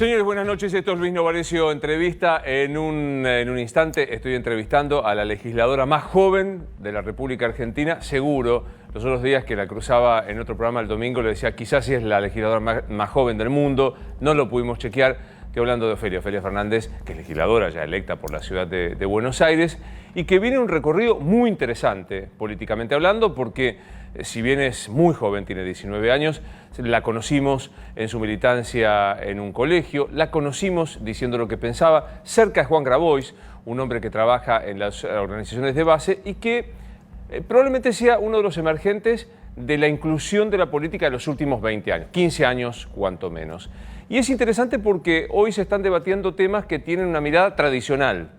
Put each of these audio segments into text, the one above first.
Señores, buenas noches. Esto es Luis Novarecio Entrevista. En un instante estoy entrevistando a la legisladora más joven de la República Argentina. Seguro, los otros días que la cruzaba en otro programa el domingo, le decía, quizás sí es la legisladora más joven del mundo. No lo pudimos chequear. Estoy hablando de Ofelia Fernández, que es legisladora ya electa por la ciudad de Buenos Aires y que viene un recorrido muy interesante políticamente hablando, porque si bien es muy joven, tiene 19 años, la conocimos en su militancia en un colegio, la conocimos diciendo lo que pensaba, cerca de Juan Grabois, un hombre que trabaja en las organizaciones de base y que probablemente sea uno de los emergentes de la inclusión de la política de los últimos 20 años, 15 años cuanto menos. Y es interesante porque hoy se están debatiendo temas que tienen una mirada tradicional.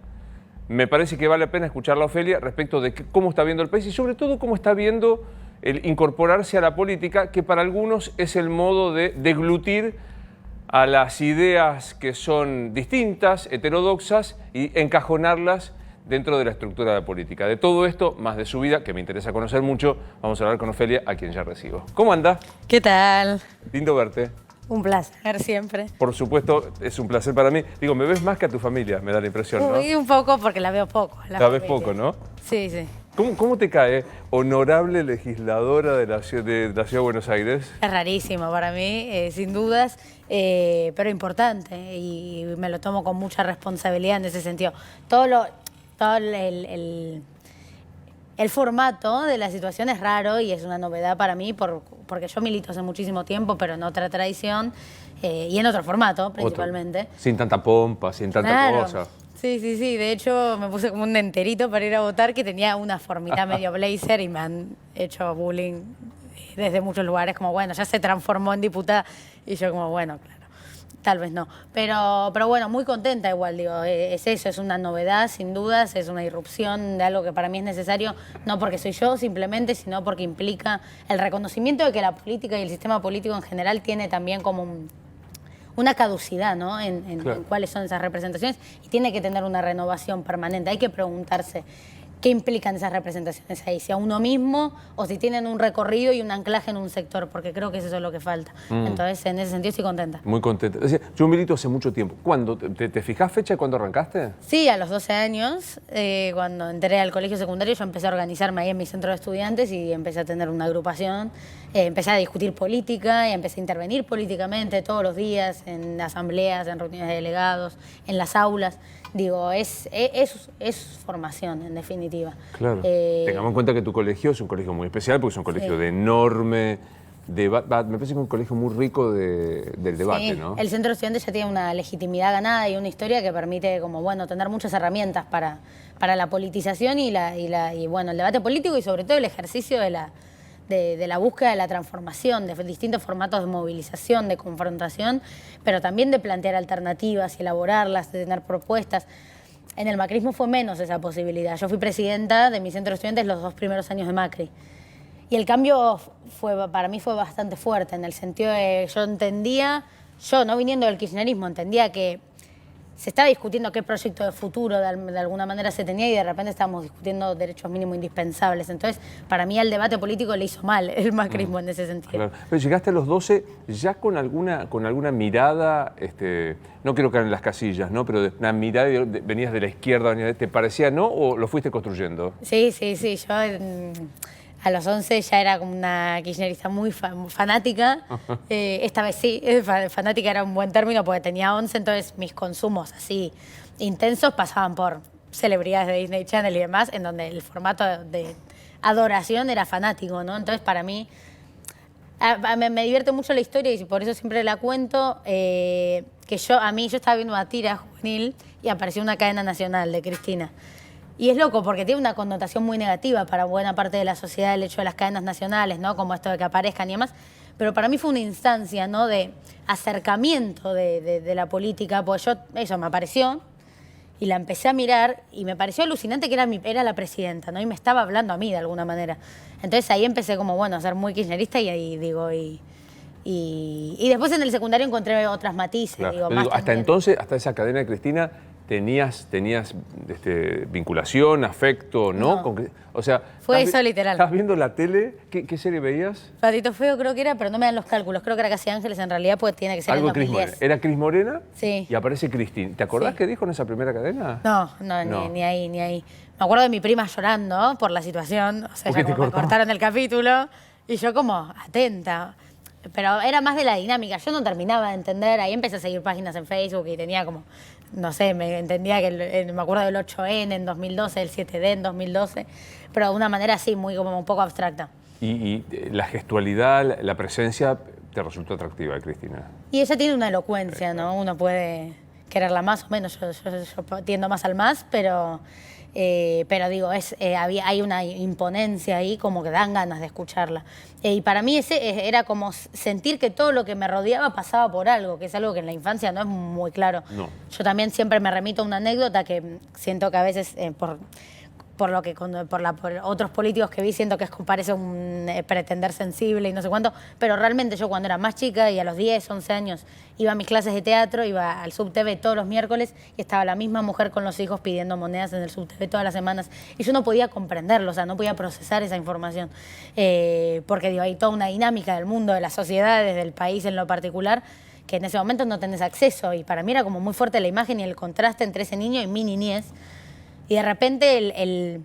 Me parece que vale la pena escucharla a Ofelia respecto de cómo está viendo el país y sobre todo cómo está viendo el incorporarse a la política, que para algunos es el modo de deglutir a las ideas que son distintas, heterodoxas, y encajonarlas dentro de la estructura de la política. De todo esto, más de su vida, que me interesa conocer mucho, vamos a hablar con Ofelia, a quien ya recibo. ¿Cómo anda? ¿Qué tal? Lindo verte. Un placer siempre. Por supuesto, es un placer para mí. Digo, me ves más que a tu familia, me da la impresión, ¿no? Uy, un poco, porque la veo poco. La ves poco, ¿no? Sí, sí. ¿Cómo te cae, honorable legisladora de la ciudad de Buenos Aires? Es rarísimo para mí, sin dudas, pero importante. Y me lo tomo con mucha responsabilidad en ese sentido. Todo el formato de la situación es raro y es una novedad para mí porque yo milito hace muchísimo tiempo, pero en otra tradición y en otro formato principalmente. Sin tanta pompa, sin tanta cosa. Sí, sí, sí. De hecho, me puse como un enterito para ir a votar que tenía una formita medio blazer y me han hecho bullying desde muchos lugares. Como, bueno, ya se transformó en diputada. Y yo como, bueno, claro, tal vez no. Pero bueno, muy contenta igual, digo. Es eso, es una novedad, sin dudas. Es una irrupción de algo que para mí es necesario, no porque soy yo simplemente, sino porque implica el reconocimiento de que la política y el sistema político en general tiene también como una caducidad, ¿no? Claro. En cuáles son esas representaciones y tiene que tener una renovación permanente. Hay que preguntarse qué implican esas representaciones ahí, si a uno mismo o si tienen un recorrido y un anclaje en un sector, porque creo que eso es lo que falta. Entonces, en ese sentido, estoy contenta. Muy contenta. Es decir, yo milito hace mucho tiempo. ¿Cuándo? ¿Te fijás fecha de cuándo arrancaste? Sí, a los 12 años, cuando entré al colegio secundario, yo empecé a organizarme ahí en mi centro de estudiantes y empecé a tener una agrupación, empecé a discutir política y empecé a intervenir políticamente todos los días en asambleas, en reuniones de delegados, en las aulas. Digo, es formación, en definitiva. Claro. Tengamos en cuenta que tu colegio es un colegio muy especial porque es un colegio de enorme debate. Me parece que es un colegio muy rico del debate, sí, ¿no? El centro de estudiantes ya tiene una legitimidad ganada y una historia que permite, como, bueno, tener muchas herramientas para la politización y bueno, el debate político y sobre todo el ejercicio de la búsqueda de la transformación, de distintos formatos de movilización, de confrontación, pero también de plantear alternativas y elaborarlas, de tener propuestas. En el macrismo fue menos esa posibilidad. Yo fui presidenta de mi centro de estudiantes los 2 primeros años de Macri. Y el cambio para mí fue bastante fuerte, en el sentido de yo no viniendo del kirchnerismo, entendía que se estaba discutiendo qué proyecto de futuro de alguna manera se tenía y de repente estábamos discutiendo derechos mínimos indispensables. Entonces, para mí el debate político le hizo mal el macrismo en ese sentido. Claro. Pero llegaste a los 12 ya con alguna mirada, no quiero caer en las casillas, ¿no? Pero de una mirada, venías de la izquierda, ¿te parecía no o lo fuiste construyendo? Sí, sí, sí. Yo a los 11 ya era como una kirchnerista muy fanática. Esta vez sí, fanática era un buen término porque tenía 11, entonces mis consumos así intensos pasaban por celebridades de Disney Channel y demás, en donde el formato de adoración era fanático, ¿no? Entonces para mí me divierte mucho la historia y por eso siempre la cuento, que yo estaba viendo una tira juvenil y apareció una cadena nacional de Cristina. Y es loco porque tiene una connotación muy negativa para buena parte de la sociedad el hecho de las cadenas nacionales, ¿no? Como esto de que aparezcan y demás. Pero para mí fue una instancia, ¿no? De acercamiento de la política, pues eso me apareció y la empecé a mirar y me pareció alucinante que era la presidenta, ¿no? Y me estaba hablando a mí de alguna manera. Entonces ahí empecé como, bueno, a ser muy kirchnerista y ahí digo, y después en el secundario encontré otras matices. Claro. Digo, hasta entonces, hasta esa cadena de Cristina, ¿Tenías vinculación, afecto, no? No. O sea, Fue eso literal. ¿Estás viendo la tele? ¿Qué serie veías? Patito Feo creo que era, pero no me dan los cálculos. Creo que era Casi Ángeles en realidad, pues tiene que ser Algo en Cris 2010. Morena. ¿Era Cris Morena? Sí. Y aparece Cristín. ¿Te acordás Sí. qué dijo en esa primera cadena? No. Ni ahí. Me acuerdo de mi prima llorando por la situación. O sea, ¿Por qué ya te como me cortó? cortaron el capítulo y yo como atenta. Pero era más de la dinámica. Yo no terminaba de entender. Ahí empecé a seguir páginas en Facebook y tenía como, no sé, me entendía que me acuerdo del 8N en 2012, el 7D en 2012, pero de una manera así, muy como un poco abstracta. Y la gestualidad, la presencia, te resultó atractiva, Cristina. Y ella tiene una elocuencia, ¿no? Uno puede quererla más o menos. Yo tiendo más al más, pero digo, hay una imponencia ahí como que dan ganas de escucharla. Y para mí era como sentir que todo lo que me rodeaba pasaba por algo, que es algo que en la infancia no es muy claro. No. Yo también siempre me remito a una anécdota que siento que a veces por otros políticos que vi, siento que parece un pretender sensible y no sé cuánto, pero realmente yo cuando era más chica y a los 10, 11 años iba a mis clases de teatro, iba al SubTV todos los miércoles y estaba la misma mujer con los hijos pidiendo monedas en el SubTV todas las semanas y yo no podía comprenderlo, o sea, no podía procesar esa información, porque digo, hay toda una dinámica del mundo, de las sociedades, del país en lo particular, que en ese momento no tenés acceso y para mí era como muy fuerte la imagen y el contraste entre ese niño y mi niñez. Y de repente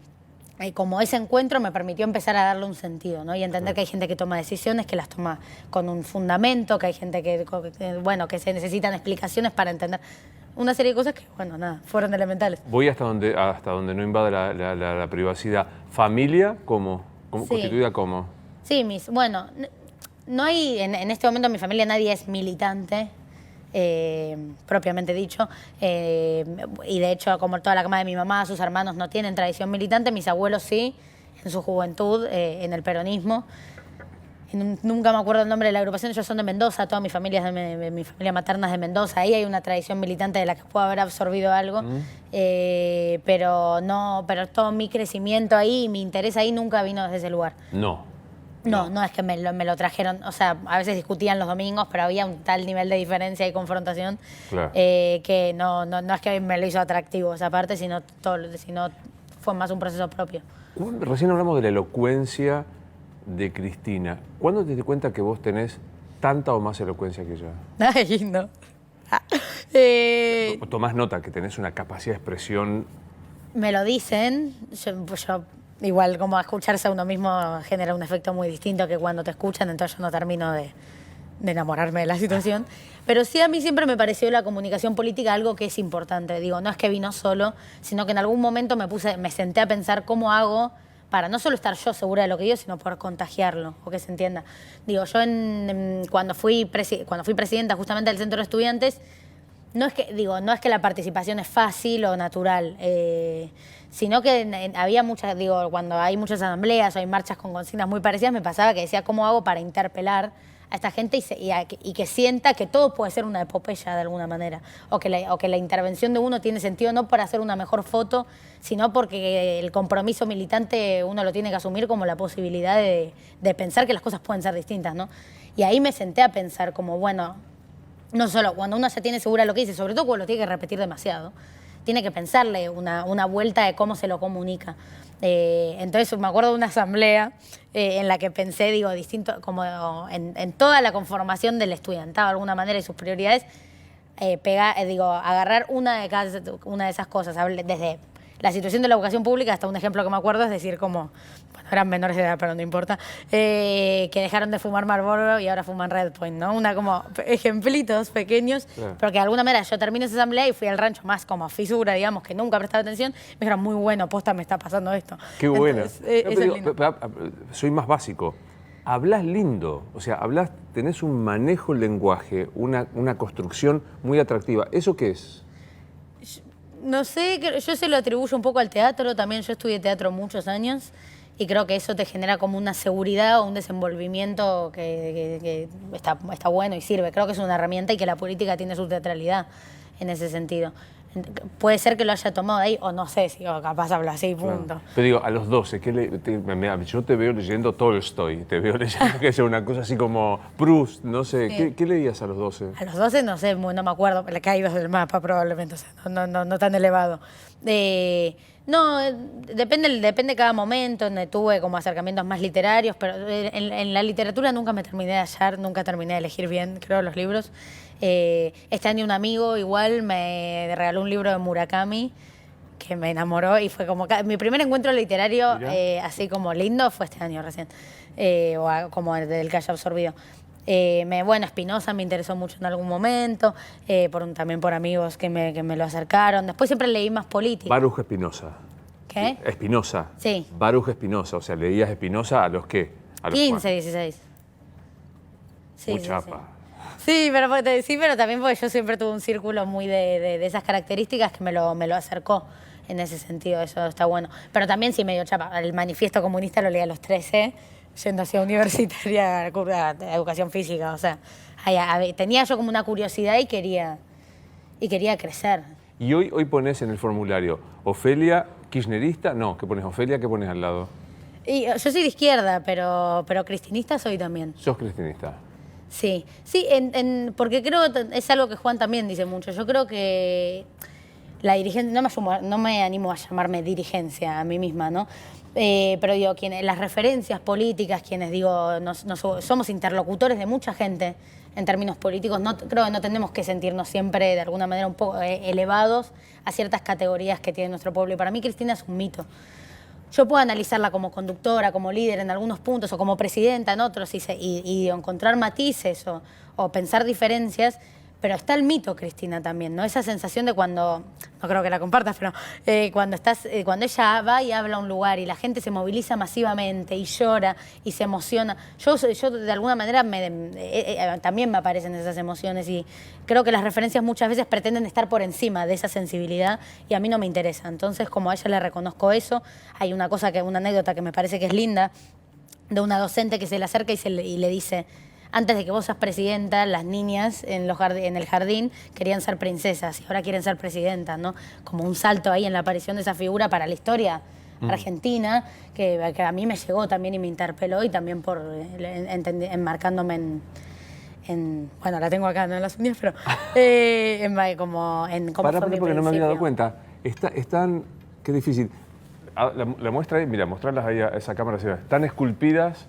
como ese encuentro me permitió empezar a darle un sentido, ¿no? Y entender que hay gente que toma decisiones, que las toma con un fundamento, que hay gente que se necesitan explicaciones para entender una serie de cosas que, bueno, nada, fueron elementales. Voy hasta donde no invade la privacidad. ¿Familia cómo? Sí. ¿Constituida cómo? Sí, bueno, no hay, en este momento en mi familia nadie es militante, propiamente dicho, y de hecho como toda la cama de mi mamá, sus hermanos no tienen tradición militante, mis abuelos sí, en su juventud, en el peronismo. Nunca me acuerdo el nombre de la agrupación, ellos son de Mendoza, toda mi familia mi familia materna es de Mendoza, ahí hay una tradición militante de la que puedo haber absorbido algo, pero todo mi crecimiento ahí, mi interés ahí nunca vino desde ese lugar. No es que me lo trajeron, o sea, a veces discutían los domingos, pero había un tal nivel de diferencia y confrontación, claro, que no es que me lo hizo atractivo esa parte, sino fue más un proceso propio. Recién hablamos de la elocuencia de Cristina. ¿Cuándo te das cuenta que vos tenés tanta o más elocuencia que ella? Ay, lindo. Tomás nota que tenés una capacidad de expresión. Me lo dicen, yo igual como escucharse a uno mismo genera un efecto muy distinto que cuando te escuchan, entonces yo no termino de enamorarme de la situación. Pero sí a mí siempre me pareció la comunicación política algo que es importante. Digo, no es que vino solo, sino que en algún momento me senté a pensar cómo hago para no solo estar yo segura de lo que digo, sino por contagiarlo, o que se entienda. Digo, yo cuando fui presidenta justamente del Centro de Estudiantes, no es que la participación es fácil o natural, sino que había muchas, cuando hay muchas asambleas o hay marchas con consignas muy parecidas, me pasaba que decía, ¿cómo hago para interpelar a esta gente y que sienta que todo puede ser una epopeya de alguna manera? O que la intervención de uno tiene sentido no para hacer una mejor foto, sino porque el compromiso militante uno lo tiene que asumir como la posibilidad de pensar que las cosas pueden ser distintas, ¿no? Y ahí me senté a pensar como, bueno, no solo cuando uno ya tiene segura lo que dice, sobre todo cuando lo tiene que repetir demasiado, tiene que pensarle una vuelta de cómo se lo comunica. Entonces me acuerdo de una asamblea en la que pensé, distinto, como en toda la conformación del estudiantado de alguna manera y sus prioridades, agarrar una de esas cosas, desde la situación de la educación pública hasta un ejemplo que me acuerdo, es decir, como, bueno, eran menores de edad, pero no importa, que dejaron de fumar Marlboro y ahora fuman Red Point, ¿no? Como ejemplitos pequeños, claro. Pero que de alguna manera yo terminé esa asamblea y fui al rancho más como fisura, digamos, que nunca prestaba atención, me dijeron, muy bueno, posta, me está pasando esto. Qué bueno. Entonces, soy más básico. Hablas lindo, o sea, tenés un manejo del lenguaje, una construcción muy atractiva. ¿Eso qué es? No sé, yo se lo atribuyo un poco al teatro, también yo estudié teatro muchos años y creo que eso te genera como una seguridad o un desenvolvimiento que está bueno y sirve. Creo que es una herramienta y que la política tiene su teatralidad. en ese sentido. Puede ser que lo haya tomado ahí, o no sé, si capaz hablo así, punto. Claro. Pero digo, a los 12, yo te veo leyendo Tolstoy, te veo leyendo que es una cosa así como Proust, no sé, Sí. ¿qué leías a los 12? A los 12 no sé, no me acuerdo, le he caído del mapa probablemente, o sea, no tan elevado. No, depende de cada momento, donde tuve como acercamientos más literarios, pero en la literatura nunca me terminé de hallar, nunca terminé de elegir bien, creo, los libros. Este año un amigo igual me regaló un libro de Murakami que me enamoró y fue como... Mi primer encuentro literario así como lindo fue este año recién, como del que haya absorbido. Bueno, Spinoza me interesó mucho en algún momento, también por amigos que me lo acercaron. Después siempre leí más política. Baruch Spinoza. ¿Qué? Spinoza. Sí. Baruch Spinoza, o sea, leías Spinoza a los qué? A los 15, cuántos? 16. Sí, Muy sí, chapa. Sí, pero también porque yo siempre tuve un círculo muy de esas características que me lo acercó en ese sentido, eso está bueno. Pero también sí medio chapa. El manifiesto comunista lo leí a los 13, yendo hacia universitaria, a educación física, o sea, tenía yo como una curiosidad y quería crecer. Y hoy pones en el formulario, Ofelia, kirchnerista, no, ¿qué pones? Ofelia, ¿qué pones al lado? Y yo soy de izquierda, pero cristinista soy también. Sos cristinista. Sí, porque creo que es algo que Juan también dice mucho. Yo creo que la dirigencia, no me animo a llamarme dirigencia a mí misma, ¿no? Pero digo, las referencias políticas, quienes digo, somos interlocutores de mucha gente en términos políticos, creo que no tenemos que sentirnos siempre de alguna manera un poco elevados a ciertas categorías que tiene nuestro pueblo. Y para mí Cristina es un mito. Yo puedo analizarla como conductora, como líder en algunos puntos o como presidenta en otros y encontrar matices o pensar diferencias, pero está el mito, Cristina, también, ¿no? Esa sensación de cuando, no creo que la compartas, pero cuando ella va y habla a un lugar y la gente se moviliza masivamente y llora y se emociona. Yo de alguna manera también me aparecen esas emociones y creo que las referencias muchas veces pretenden estar por encima de esa sensibilidad y a mí no me interesa. Entonces, como a ella le reconozco eso, hay una anécdota que me parece que es linda, de una docente que se le acerca y le dice: antes de que vos seas presidenta, las niñas en el jardín querían ser princesas y ahora quieren ser presidentas, ¿no? Como un salto ahí en la aparición de esa figura para la historia argentina, que a mí me llegó también y me interpeló y también por enmarcándome bueno, la tengo acá, no en las uñas, pero como Pará, porque no me había dado cuenta. Están, qué difícil. La muestra ahí, mira, mostrarlas ahí a esa cámara. Están esculpidas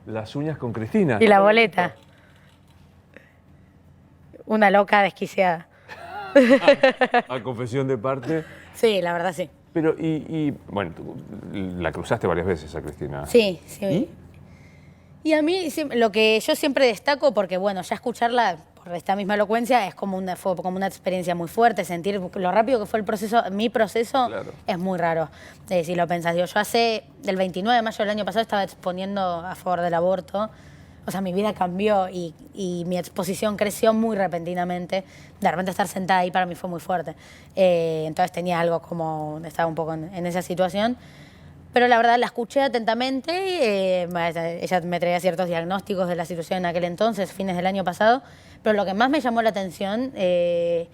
las uñas con Cristina. Y la boleta. Una loca desquiciada. A confesión de parte. Sí, la verdad sí. Pero, bueno, la cruzaste varias veces a Cristina. Sí, sí. Y a mí lo que yo siempre destaco, porque bueno, ya escucharla por esta misma elocuencia fue como una experiencia muy fuerte, sentir lo rápido que fue el proceso, mi proceso. Claro. Es muy raro, si lo pensás. Yo del 29 de mayo del año pasado estaba exponiendo a favor del aborto, o sea, mi vida cambió y mi exposición creció muy repentinamente. De repente estar sentada ahí para mí fue muy fuerte. Entonces tenía algo como, estaba un poco en esa situación. Pero la verdad la escuché atentamente, ella me traía ciertos diagnósticos de la situación en aquel entonces, fines del año pasado, pero lo que más me llamó la atención es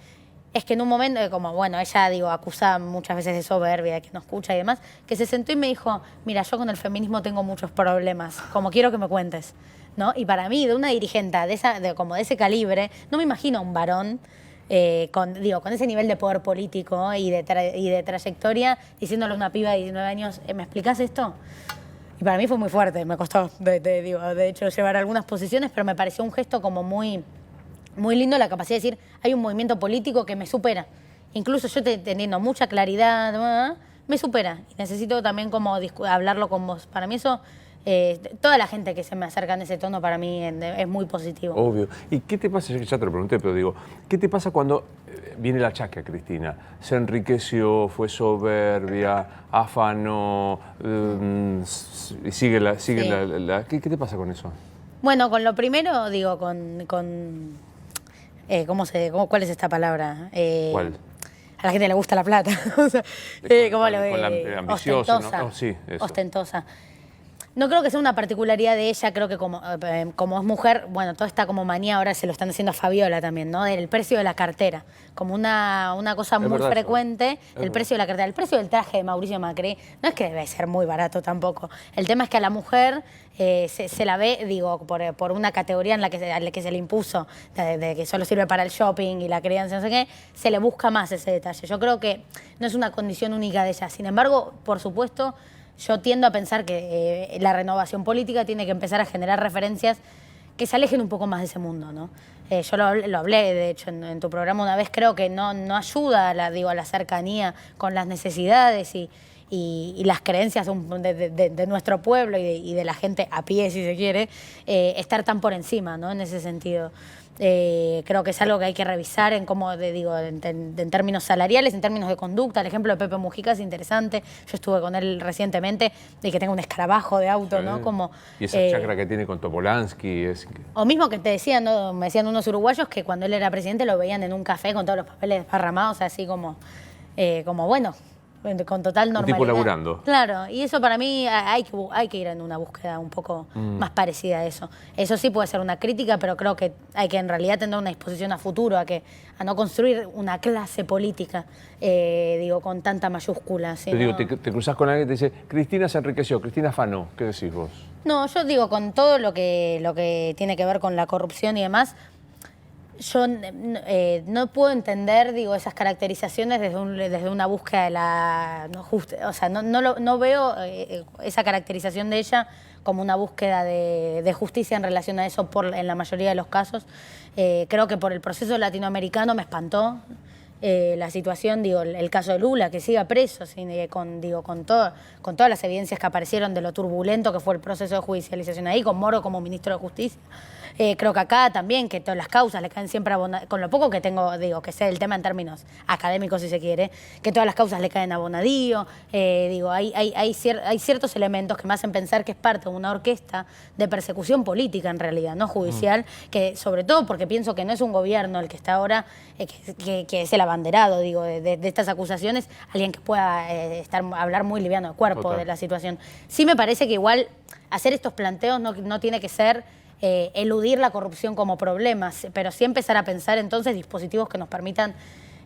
que en un momento, como bueno, ella acusa muchas veces de soberbia, de que no escucha y demás, que se sentó y me dijo: mira, yo con el feminismo tengo muchos problemas, como quiero que me cuentes, ¿no? Y para mí, de una dirigente como de ese calibre, no me imagino a un varón con ese nivel de poder político y de trayectoria, diciéndole a una piba de 19 años, ¿me explicás esto? Y para mí fue muy fuerte, me costó, de hecho, llevar algunas posiciones, pero me pareció un gesto como muy, muy lindo, la capacidad de decir, hay un movimiento político que me supera. Incluso yo teniendo mucha claridad, me supera. Y necesito también como hablarlo con vos. Para mí eso... toda la gente que se me acerca en ese tono para mí es muy positivo. Obvio. ¿Y qué te pasa? Ya te lo pregunté, pero digo, ¿qué te pasa cuando viene el achaque a Cristina? Se enriqueció, fue soberbia, afanó, sigue ¿Qué te pasa con eso? Bueno, con lo primero, ¿cuál es esta palabra? ¿Cuál? A la gente le gusta la plata. ¿Cómo lo ve? Con la ambiciosa, ostentosa. ¿no? Oh, sí, eso. Ostentosa. No creo que sea una particularidad de ella, creo que como es mujer, bueno, toda esta como manía ahora se lo están haciendo a Fabiola también, ¿no? Del precio de la cartera, como una cosa muy verdad, frecuente, el el precio de la cartera. El precio del traje de Mauricio Macri no es que debe ser muy barato tampoco. El tema es que a la mujer se la ve, digo, por una categoría a la que se le impuso, de que solo sirve para el shopping y la crianza, no sé qué, se le busca más ese detalle. Yo creo que no es una condición única de ella. Sin embargo, por supuesto, yo tiendo a pensar que la renovación política tiene que empezar a generar referencias que se alejen un poco más de ese mundo, ¿no? Yo lo hablé, de hecho, en tu programa una vez, creo que no ayuda a la cercanía con las necesidades y las creencias de nuestro pueblo y de la gente a pie, si se quiere, estar tan por encima, ¿no? En ese sentido. Creo que es algo que hay que revisar en términos salariales, en términos de conducta. El ejemplo de Pepe Mujica es interesante. Yo estuve con él recientemente, de que tenga un escarabajo de auto, ¿no? Como, y esa chacra que tiene con Topolansky. O mismo que te decían, ¿no? Me decían unos uruguayos que cuando él era presidente lo veían en un café con todos los papeles desparramados, así como bueno, con total normalidad. Un tipo laburando. Claro, y eso para mí hay que ir en una búsqueda un poco más parecida a eso. Eso sí puede ser una crítica, pero creo que hay que en realidad tener una disposición a futuro, a no construir una clase política, con tanta mayúscula. Te cruzás con alguien y te dice, Cristina se enriqueció, Cristina afanó. ¿Qué decís vos? No, yo digo, con todo lo que tiene que ver con la corrupción y demás, yo no puedo entender, esas caracterizaciones desde una búsqueda de la justicia. O sea, no veo esa caracterización de ella como una búsqueda de justicia en relación a eso en la mayoría de los casos. Creo que por el proceso latinoamericano me espantó la situación, el caso de Lula, que siga preso, con todas las evidencias que aparecieron de lo turbulento que fue el proceso de judicialización ahí, con Moro como ministro de Justicia. Creo que acá también, que todas las causas le caen siempre a Bonadío, con lo poco que tengo, que sé el tema en términos académicos, si se quiere, que todas las causas le caen a Bonadío. Hay ciertos elementos que me hacen pensar que es parte de una orquesta de persecución política, en realidad, no judicial, que sobre todo porque pienso que no es un gobierno el que está ahora, que es el abanderado, de estas acusaciones, alguien que pueda hablar muy liviano de cuerpo. Total. De la situación. Sí me parece que igual hacer estos planteos no tiene que ser eludir la corrupción como problema, pero sí empezar a pensar entonces dispositivos que nos permitan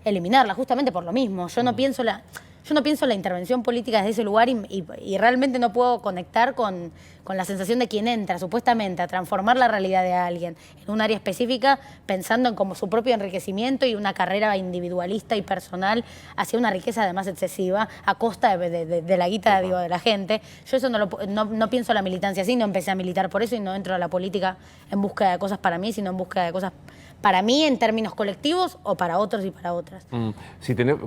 eliminarla, justamente por lo mismo. Yo no pienso la intervención política desde ese lugar y realmente no puedo conectar con la sensación de quien entra supuestamente a transformar la realidad de alguien en un área específica, pensando en como su propio enriquecimiento y una carrera individualista y personal hacia una riqueza además excesiva a costa de la guita de la gente. Yo eso no pienso la militancia así, no empecé a militar por eso y no entro a la política en búsqueda de cosas para mí, sino en búsqueda de cosas para mí en términos colectivos o para otros y para otras.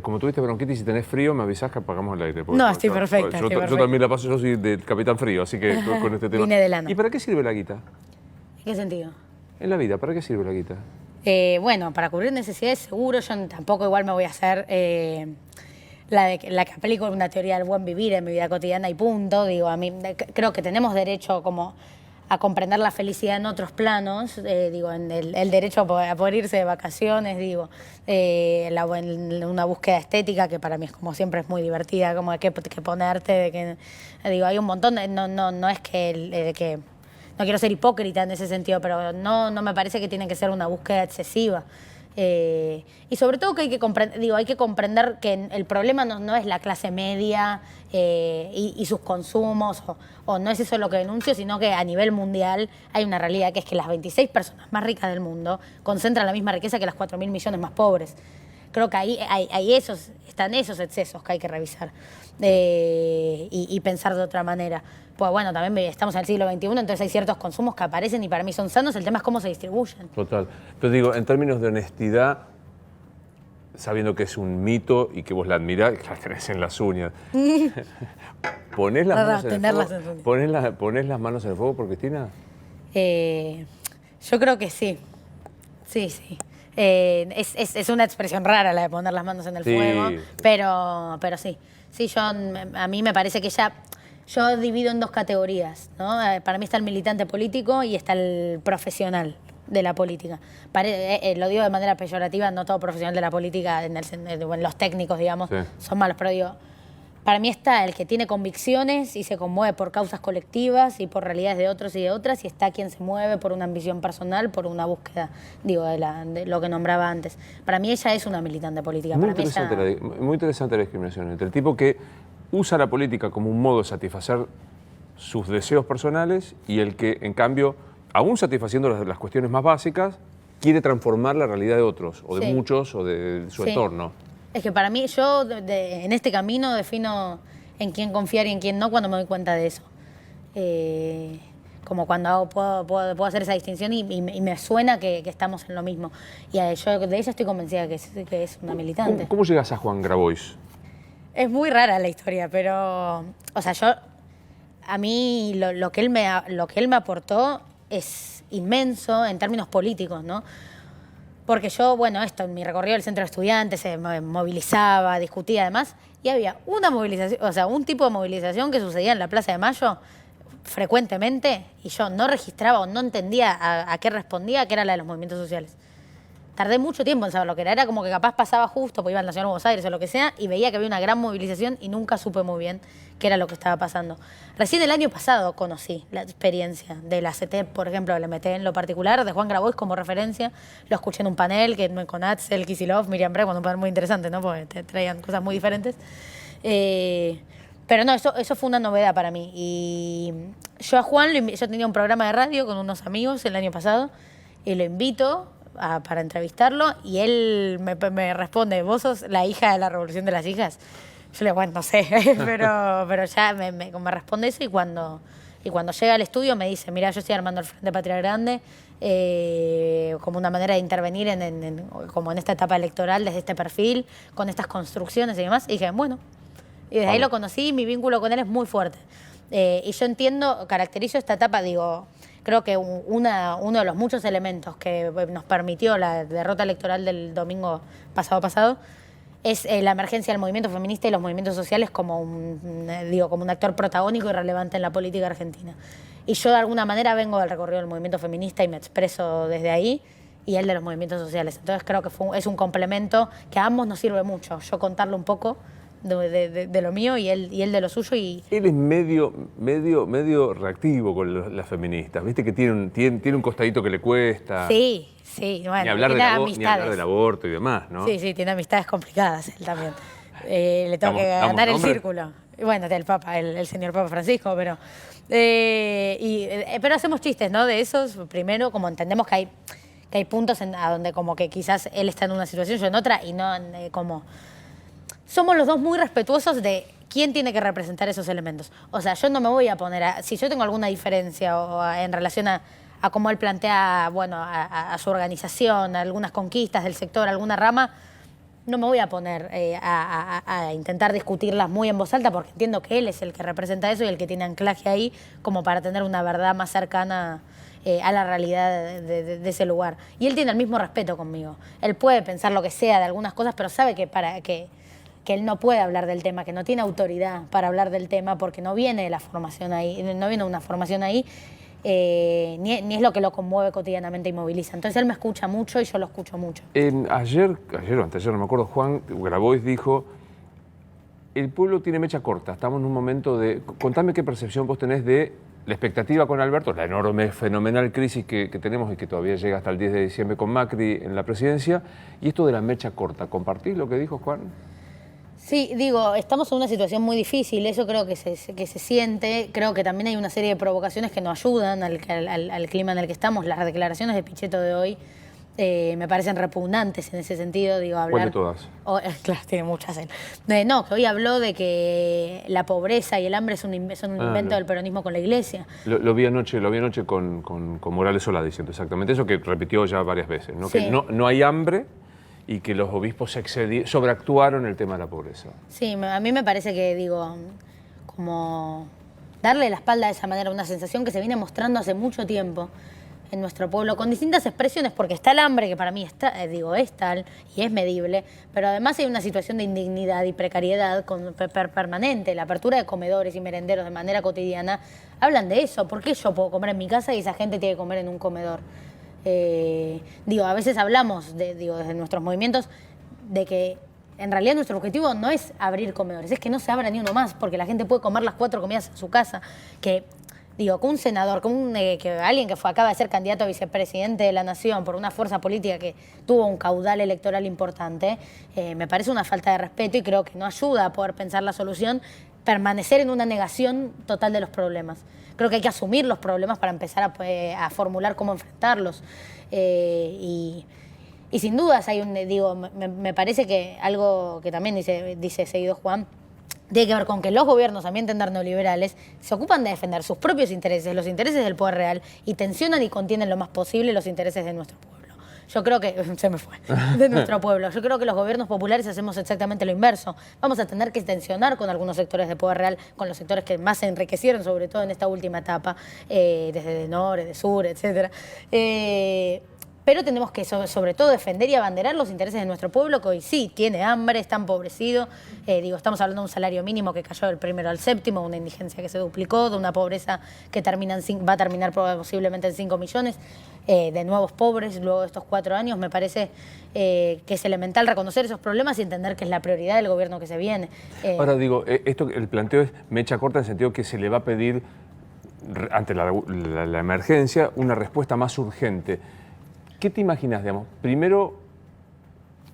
Como tuviste bronquitis, si tenés frío, me avisás que apagamos el aire. No, estoy perfecta. Yo también la paso, yo soy del Capitán Frío, así que con este tema. Vine de lana. ¿Y para qué sirve la guita? ¿En qué sentido? En la vida, ¿para qué sirve la guita? Bueno, para cubrir necesidades seguro, yo tampoco igual me voy a hacer la que aplico una teoría del buen vivir en mi vida cotidiana y punto. A mí creo que tenemos derecho como a comprender la felicidad en otros planos, en el derecho a poder irse de vacaciones, en una búsqueda estética que para mí es como siempre es muy divertida, como de qué ponerte, hay un montón, no es que no quiero ser hipócrita en ese sentido, pero no me parece que tiene que ser una búsqueda excesiva. Y sobre todo que hay que comprender que el problema no es la clase media y sus consumos, o no es eso lo que denuncio, sino que a nivel mundial hay una realidad que es que las 26 personas más ricas del mundo concentran la misma riqueza que las 4.000 millones más pobres. Creo que ahí están esos excesos que hay que revisar y pensar de otra manera. Pues bueno, también estamos en el siglo XXI, entonces hay ciertos consumos que aparecen y para mí son sanos, el tema es cómo se distribuyen. Total. Pero en términos de honestidad, sabiendo que es un mito y que vos la admirás, que la tenés en las uñas, ¿ponés las manos en el fuego? ¿Ponés las manos en el fuego por Cristina? Yo creo que sí. Sí. Es una expresión rara la de poner las manos en el fuego, pero sí. Sí, a mí me parece que yo divido en dos categorías, ¿no? Para mí está el militante político y está el profesional de la política. Lo digo de manera peyorativa, no todo profesional de la política, en los técnicos, son malos, pero para mí está el que tiene convicciones y se conmueve por causas colectivas y por realidades de otros y de otras, y está quien se mueve por una ambición personal, por una búsqueda, digo, de lo que nombraba antes. Para mí ella es una militante política. Muy interesante la discriminación entre el tipo que usa la política como un modo de satisfacer sus deseos personales y el que, en cambio, aún satisfaciendo las cuestiones más básicas, quiere transformar la realidad de otros, o de muchos, o de su entorno. Es que para mí, yo en este camino defino en quién confiar y en quién no cuando me doy cuenta de eso. Como cuando puedo hacer esa distinción y me suena que estamos en lo mismo. Y yo de ella estoy convencida que es una militante. ¿Cómo llegas a Juan Grabois? Es muy rara la historia, pero... O sea, a mí lo que él me aportó es inmenso en términos políticos, ¿no? Porque yo, bueno, en mi recorrido del centro de estudiantes se movilizaba, discutía además, y había una movilización, o sea, un tipo de movilización que sucedía en la Plaza de Mayo frecuentemente, y yo no registraba o no entendía a qué respondía, que era la de los movimientos sociales. Tardé mucho tiempo en saber lo que era. Era como que capaz pasaba justo, pues iba al Nacional de Buenos Aires o lo que sea, y veía que había una gran movilización y nunca supe muy bien qué era lo que estaba pasando. Recién el año pasado conocí la experiencia de la CETEP, por ejemplo, del MT en lo particular, de Juan Grabois como referencia. Lo escuché en un panel con Axel Kicillof, Miriam Bregman, un panel muy interesante, ¿no? Porque te traían cosas muy diferentes. Pero no, eso fue una novedad para mí. Y yo a Juan, yo tenía un programa de radio con unos amigos el año pasado, y lo invito para entrevistarlo, y él me responde: ¿vos sos la hija de la Revolución de las Hijas? Yo le digo, bueno, no sé, pero ya me responde eso, y cuando llega al estudio me dice: mira, yo estoy armando el Frente Patria Grande como una manera de intervenir como en esta etapa electoral desde este perfil, con estas construcciones y demás, y dije, bueno, y desde ahí lo conocí, y mi vínculo con él es muy fuerte. Y yo caracterizo esta etapa, digo, creo que uno de los muchos elementos que nos permitió la derrota electoral del domingo pasado es la emergencia del movimiento feminista y los movimientos sociales como un actor protagónico y relevante en la política argentina. Y yo de alguna manera vengo del recorrido del movimiento feminista y me expreso desde ahí, y él de los movimientos sociales. Entonces creo que es un complemento que a ambos nos sirve mucho. Yo contarle un poco de lo mío y él de lo suyo. Él es medio reactivo con las feministas, ¿viste? Que tiene un costadito que le cuesta. Sí, bueno. Ni hablar del aborto y demás, ¿no? Sí, tiene amistades complicadas él también. Le tengo que ganar el círculo. Bueno, del Papa, el señor Papa Francisco, pero hacemos chistes, ¿no? De esos, primero, como entendemos que hay puntos a donde como que quizás él está en una situación, yo en otra, y no como... Somos los dos muy respetuosos de quién tiene que representar esos elementos. O sea, yo no me voy a poner si yo tengo alguna diferencia en relación a cómo él plantea, bueno, a su organización, a algunas conquistas del sector, alguna rama, no me voy a poner a intentar discutirlas muy en voz alta, porque entiendo que él es el que representa eso y el que tiene anclaje ahí como para tener una verdad más cercana a la realidad de ese lugar. Y él tiene el mismo respeto conmigo. Él puede pensar lo que sea de algunas cosas, pero sabe que él no puede hablar del tema, que no tiene autoridad para hablar del tema, porque no viene la formación ahí, no viene una formación ahí, ni es lo que lo conmueve cotidianamente y moviliza. Entonces él me escucha mucho y yo lo escucho mucho. Ayer o anteayer, no me acuerdo, Juan Grabois dijo: el pueblo tiene mecha corta, estamos en un momento de... Contame qué percepción vos tenés de la expectativa con Alberto, la enorme, fenomenal crisis que tenemos y que todavía llega hasta el 10 de diciembre con Macri en la presidencia, y esto de la mecha corta. ¿Compartís lo que dijo Juan? Sí, digo, estamos en una situación muy difícil, eso creo que se siente. Creo que también hay una serie de provocaciones que nos ayudan al clima en el que estamos. Las declaraciones de Pichetto de hoy me parecen repugnantes en ese sentido. Digo, hablar... ¿Cuál de todas? Claro, tiene muchas él. No, que hoy habló de que la pobreza y el hambre son un invento del peronismo con la Iglesia. Lo vi anoche con Morales Solá diciendo exactamente eso, que repitió ya varias veces, ¿no? Sí. Que no hay hambre y que los obispos sobreactuaron el tema de la pobreza. Sí, a mí me parece que, digo, como darle la espalda de esa manera, una sensación que se viene mostrando hace mucho tiempo en nuestro pueblo, con distintas expresiones, porque está el hambre, que para mí es tal y es medible, pero además hay una situación de indignidad y precariedad permanente. La apertura de comedores y merenderos de manera cotidiana hablan de eso. ¿Por qué yo puedo comer en mi casa y esa gente tiene que comer en un comedor? A veces hablamos, desde nuestros movimientos, de que en realidad nuestro objetivo no es abrir comedores, es que no se abra ni uno más, porque la gente puede comer las 4 comidas en su casa. Que, digo, que un senador, que alguien que acaba de ser candidato a vicepresidente de la Nación por una fuerza política que tuvo un caudal electoral importante, me parece una falta de respeto y creo que no ayuda a poder pensar la solución, permanecer en una negación total de los problemas. Creo que hay que asumir los problemas para empezar a formular cómo enfrentarlos. Y sin dudas hay me parece que algo que también dice seguido Juan, tiene que ver con que los gobiernos, también tender neoliberales, se ocupan de defender sus propios intereses, los intereses del poder real, y tensionan y contienen lo más posible los intereses de nuestro pueblo. Yo creo que, se me fue, de nuestro pueblo. Yo creo que los gobiernos populares hacemos exactamente lo inverso. Vamos a tener que tensionar con algunos sectores de poder real, con los sectores que más se enriquecieron, sobre todo en esta última etapa, desde de norte, de sur, etcétera. Pero tenemos que, sobre todo, defender y abanderar los intereses de nuestro pueblo, que hoy sí tiene hambre, está empobrecido. Estamos hablando de un salario mínimo que cayó del 1º al 7º, una indigencia que se duplicó, de una pobreza que va a terminar posiblemente en 5 millones de nuevos pobres luego de estos 4 años. Me parece que es elemental reconocer esos problemas y entender que es la prioridad del gobierno que se viene. Ahora digo, el planteo es mecha corta en el sentido que se le va a pedir, ante la emergencia, una respuesta más urgente. ¿Qué te imaginas, digamos? Primero,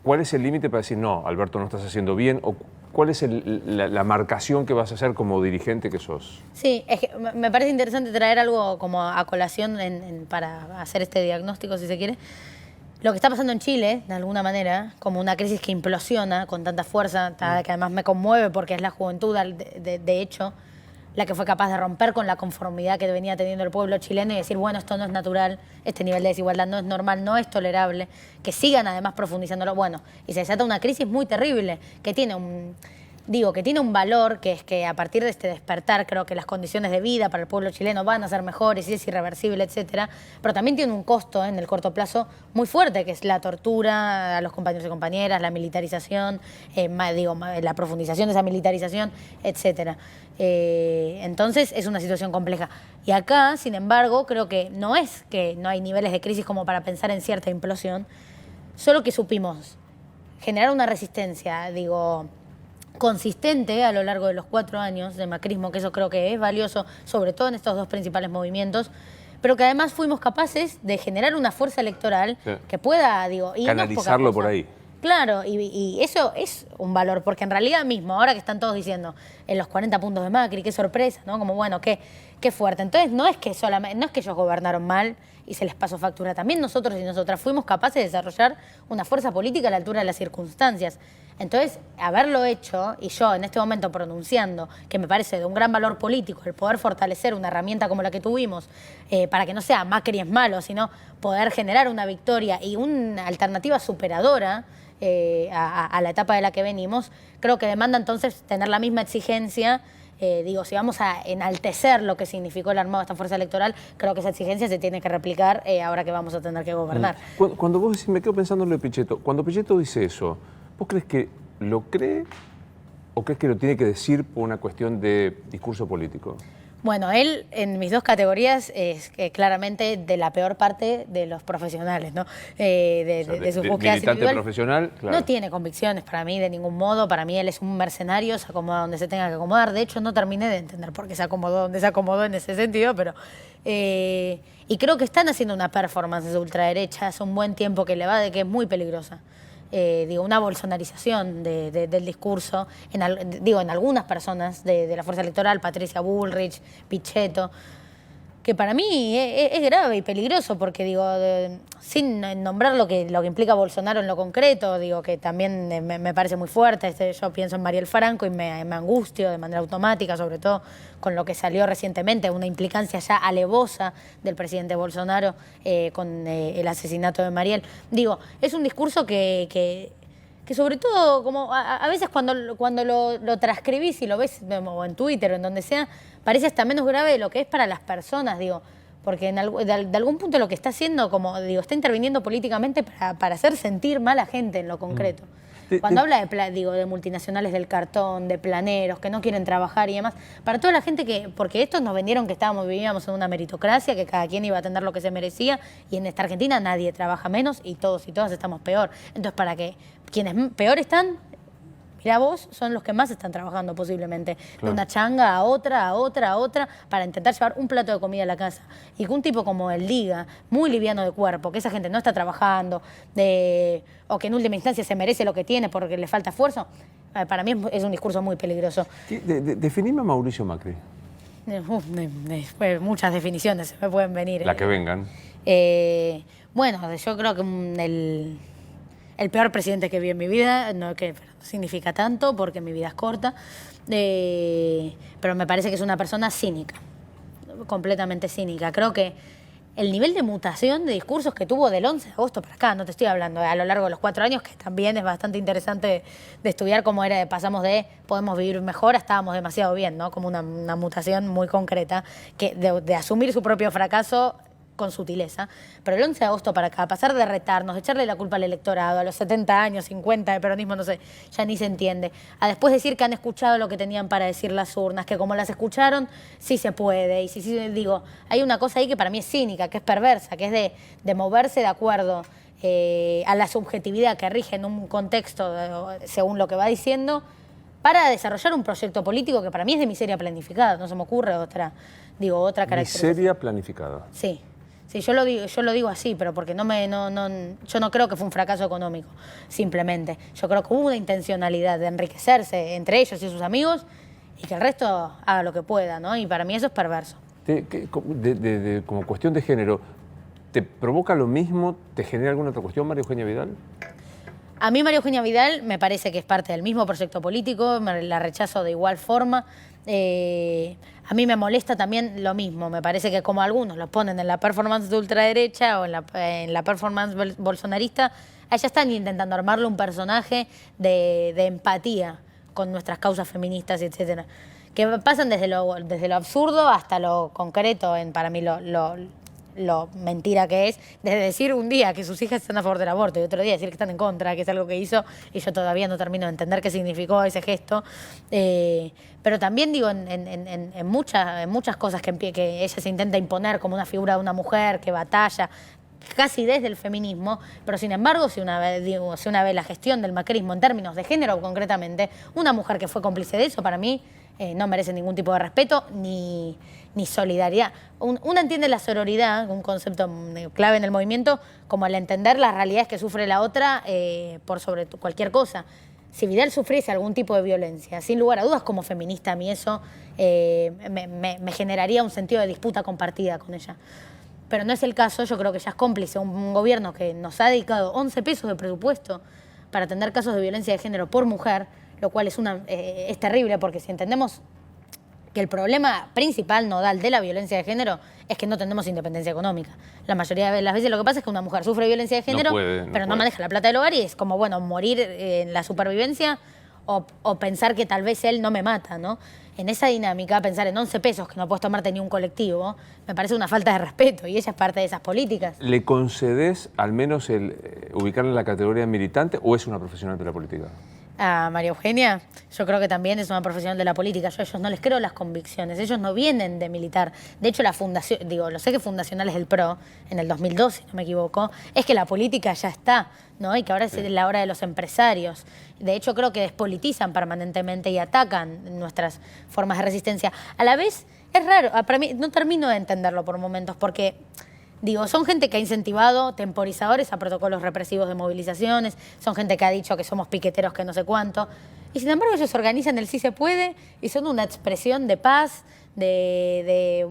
¿cuál es el límite para decir, no, Alberto, no estás haciendo bien? ¿O cuál es la marcación que vas a hacer como dirigente que sos? Sí, es que me parece interesante traer algo como a colación para hacer este diagnóstico, si se quiere. Lo que está pasando en Chile, de alguna manera, como una crisis que implosiona con tanta fuerza, que además me conmueve porque es la juventud, de hecho, la que fue capaz de romper con la conformidad que venía teniendo el pueblo chileno y decir, bueno, esto no es natural, este nivel de desigualdad no es normal, no es tolerable, que sigan además profundizándolo. Bueno, y se desata una crisis muy terrible que tiene un valor, que es que a partir de este despertar creo que las condiciones de vida para el pueblo chileno van a ser mejores y es irreversible, etcétera, pero también tiene un costo en el corto plazo muy fuerte, que es la tortura a los compañeros y compañeras, la militarización, la profundización de esa militarización, etcétera. Entonces es una situación compleja. Y acá, sin embargo, creo que no es que no hay niveles de crisis como para pensar en cierta implosión, solo que supimos generar una resistencia, consistente a lo largo de los 4 años de macrismo, que eso creo que es valioso, sobre todo en estos 2 principales movimientos, pero que además fuimos capaces de generar una fuerza electoral que pueda, canalizarlo por ahí. Claro, y eso es un valor, porque en realidad mismo, ahora que están todos diciendo en los 40 puntos de Macri, qué sorpresa, ¿no? Como bueno, qué fuerte. Entonces no es que ellos gobernaron mal y se les pasó factura. También nosotros y nosotras fuimos capaces de desarrollar una fuerza política a la altura de las circunstancias. Entonces, haberlo hecho, y yo en este momento pronunciando, que me parece de un gran valor político, el poder fortalecer una herramienta como la que tuvimos, para que no sea Macri es malo, sino poder generar una victoria y una alternativa superadora a la etapa de la que venimos, creo que demanda entonces tener la misma exigencia. Si vamos a enaltecer lo que significó el armado de esta fuerza electoral, creo que esa exigencia se tiene que replicar ahora que vamos a tener que gobernar. Cuando vos decís, me quedo pensando en lo de Pichetto, cuando Pichetto dice eso, ¿vos crees que lo cree o crees que lo tiene que decir por una cuestión de discurso político? Bueno, él en mis 2 categorías es claramente de la peor parte de los profesionales, ¿no? De sus búsquedas militante profesional, claro. No tiene convicciones para mí de ningún modo. Para mí él es un mercenario, se acomoda donde se tenga que acomodar. De hecho, no terminé de entender por qué se acomodó donde se acomodó en ese sentido, pero... y creo que están haciendo una performance de ultraderecha hace un buen tiempo que es muy peligrosa. Una bolsonarización del discurso en algunas personas de la fuerza electoral, Patricia Bullrich, Pichetto, que para mí es grave y peligroso porque, sin nombrar lo que implica Bolsonaro en lo concreto, que también me parece muy fuerte. Yo pienso en Mariel Franco y me angustio de manera automática, sobre todo con lo que salió recientemente, una implicancia ya alevosa del presidente Bolsonaro con el asesinato de Mariel. Es un discurso que sobre todo, como a veces cuando lo transcribís y lo ves o en Twitter o en donde sea, parece hasta menos grave de lo que es para las personas, porque de algún punto lo que está haciendo, está interviniendo políticamente para hacer sentir mal a gente en lo concreto. Cuando habla de multinacionales del cartón, de planeros, que no quieren trabajar y demás, para toda la gente porque estos nos vendieron que vivíamos en una meritocracia, que cada quien iba a tener lo que se merecía, y en esta Argentina nadie trabaja menos y todos y todas estamos peor. Entonces, para que quienes peor están, mirá vos, son los que más están trabajando posiblemente. Claro. De una changa a otra, para intentar llevar un plato de comida a la casa. Y que un tipo como él diga, muy liviano de cuerpo, que esa gente no está trabajando, o que en última instancia se merece lo que tiene porque le falta esfuerzo, para mí es un discurso muy peligroso. Definime a Mauricio Macri. Muchas definiciones se me pueden venir. La que vengan. Bueno, yo creo que el peor presidente que vi en mi vida, no que significa tanto porque mi vida es corta, pero me parece que es una persona cínica, completamente cínica. Creo que el nivel de mutación de discursos que tuvo del 11 de agosto para acá, no te estoy hablando a lo largo de los 4 años, que también es bastante interesante de estudiar cómo era, pasamos de podemos vivir mejor a estábamos demasiado bien, ¿no? Como una mutación muy concreta que de asumir su propio fracaso con sutileza, pero el 11 de agosto para acá, pasar de retarnos, de echarle la culpa al electorado, a los 70 años, 50 de peronismo, no sé, ya ni se entiende, a después decir que han escuchado lo que tenían para decir las urnas, que como las escucharon, sí se puede, y sí, digo, hay una cosa ahí que para mí es cínica, que es perversa, que es de moverse de acuerdo a la subjetividad que rige en un contexto, según lo que va diciendo, para desarrollar un proyecto político que para mí es de miseria planificada, no se me ocurre otra característica. Miseria planificada. Sí. Sí, yo lo digo así, pero porque yo no creo que fue un fracaso económico, simplemente. Yo creo que hubo una intencionalidad de enriquecerse entre ellos y sus amigos y que el resto haga lo que pueda, ¿no? Y para mí eso es perverso. Como cuestión de género, ¿te provoca lo mismo? ¿Te genera alguna otra cuestión, María Eugenia Vidal? A mí María Eugenia Vidal me parece que es parte del mismo proyecto político, la rechazo de igual forma. A mí me molesta también lo mismo, me parece que como algunos lo ponen en la performance de ultraderecha o en la performance bolsonarista, allá están intentando armarle un personaje de empatía con nuestras causas feministas, etcétera, que pasan desde lo absurdo hasta lo concreto, para mí lo mentira que es, desde decir un día que sus hijas están a favor del aborto y otro día decir que están en contra, que es algo que hizo, y yo todavía no termino de entender qué significó ese gesto. Pero también digo, en muchas cosas que ella se intenta imponer como una figura de una mujer que batalla, casi desde el feminismo, pero sin embargo, si una ve la gestión del macrismo en términos de género concretamente, una mujer que fue cómplice de eso, para mí, no merece ningún tipo de respeto ni solidaridad. Una entiende la sororidad, un concepto clave en el movimiento, como al entender las realidades que sufre la otra por sobre cualquier cosa. Si Vidal sufriese algún tipo de violencia, sin lugar a dudas como feminista, a mí eso me generaría un sentido de disputa compartida con ella. Pero no es el caso, yo creo que ella es cómplice, un gobierno que nos ha dedicado 11 pesos de presupuesto para atender casos de violencia de género por mujer, lo cual es terrible, porque si entendemos que el problema principal, nodal de la violencia de género es que no tenemos independencia económica. La mayoría de las veces lo que pasa es que una mujer sufre violencia de género, pero no maneja la plata del hogar y es como, bueno, morir en la supervivencia o pensar que tal vez él no me mata, ¿no? En esa dinámica, pensar en 11 pesos que no puedes tomarte ni un colectivo, me parece una falta de respeto y ella es parte de esas políticas. ¿Le concedes al menos el ubicarla en la categoría de militante o es una profesional de la política? A María Eugenia, yo creo que también es una profesional de la política. Yo a ellos no les creo las convicciones, ellos no vienen de militar. De hecho, la fundación, lo sé que fundacionales del PRO, en el 2012, si no me equivoco, es que la política ya está, ¿no? Y que ahora es la hora de los empresarios. De hecho, creo que despolitizan permanentemente y atacan nuestras formas de resistencia. A la vez, es raro, para mí no termino de entenderlo por momentos, porque son gente que ha incentivado temporizadores a protocolos represivos de movilizaciones, son gente que ha dicho que somos piqueteros que no sé cuánto, y sin embargo ellos organizan el Sí se puede y son una expresión de paz, de